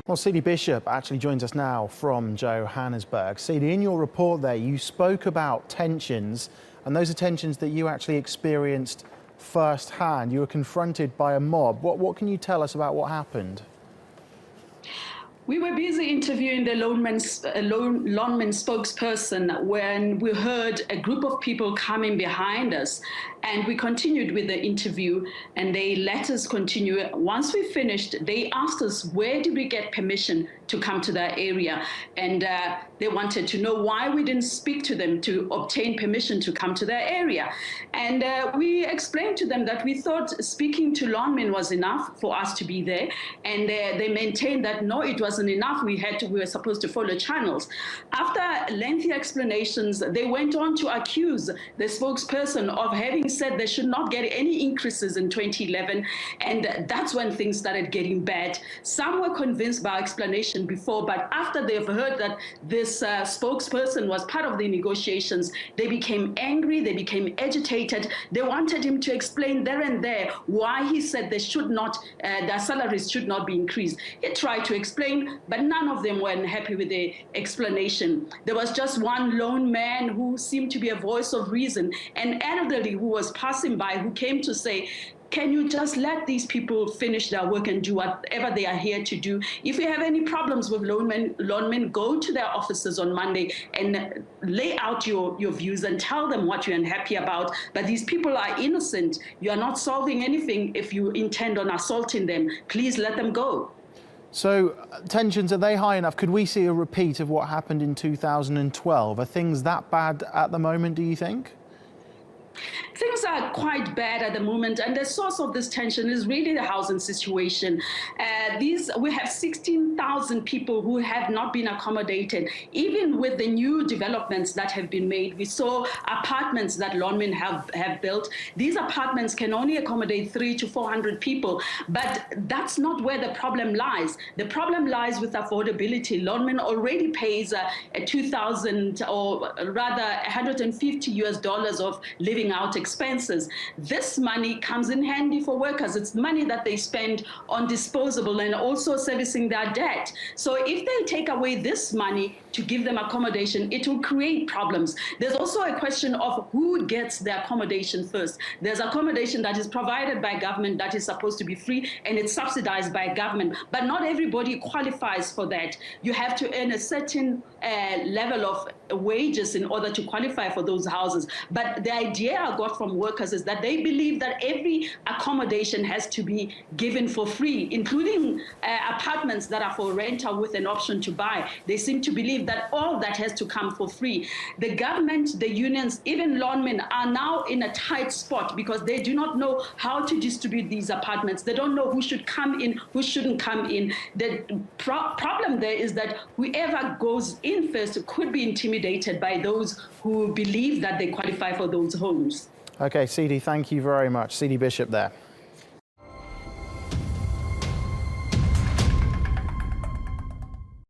Well, Tsidi Bishop actually joins us now from Johannesburg. Tsidi, in your report there, you spoke about tensions, and those are tensions that you actually experienced firsthand. You were confronted by a mob. What can you tell us about what happened? We were busy interviewing the loanman spokesperson when we heard a group of people coming behind us, and we continued with the interview, and they let us continue. Once we finished, they asked us, where did we get permission to come to that area? And they wanted to know why we didn't speak to them to obtain permission to come to their area. And we explained to them that we thought speaking to lawmen was enough for us to be there, and they maintained that no, it wasn't enough. We were supposed to follow channels. After lengthy explanations, they went on to accuse the spokesperson of having said they should not get any increases in 2011, and that's when things started getting bad. Some were convinced by our explanation before, but after they've heard that this spokesperson was part of the negotiations, they became angry, they became agitated. They wanted him to explain there and there why he said they should not, their salaries should not be increased. He tried to explain, but none of them were happy with the explanation. There was just one lone man who seemed to be a voice of reason, an elderly who was passing by, who came to say, can you just let these people finish their work and do whatever they are here to do? If you have any problems with loanmen, go to their offices on Monday and lay out your views and tell them what you're unhappy about. But these people are innocent. You are not solving anything if you intend on assaulting them. Please let them go. So tensions, are they high enough? Could we see a repeat of what happened in 2012? Are things that bad at the moment, do you think? Things are quite bad at the moment, and the source of this tension is really the housing situation. We have 16,000 people who have not been accommodated. Even with the new developments that have been made, we saw apartments that lawmen have built. These apartments can only accommodate 300 to 400 people, but that's not where the problem lies. The problem lies with affordability. Lawmen already pays a 2,000 or rather $150 of living out expenses. This money comes in handy for workers. It's money that they spend on disposable and also servicing their debt. So if they take away this money to give them accommodation, it will create problems. There's also a question of who gets the accommodation first. There's accommodation that is provided by government that is supposed to be free, and it's subsidized by government, but not everybody qualifies for that. You have to earn a certain level of wages in order to qualify for those houses. But the idea I got from workers is that they believe that every accommodation has to be given for free, including apartments that are for rental with an option to buy. They seem to believe that all that has to come for free. The government, the unions, even lawmen are now in a tight spot because they do not know how to distribute these apartments. They don't know who should come in, who shouldn't come in. The problem there is that whoever goes in first could be intimidated by those who believe that they qualify for those homes. Okay, Tsidi, thank you very much. Tsidi Bishop there.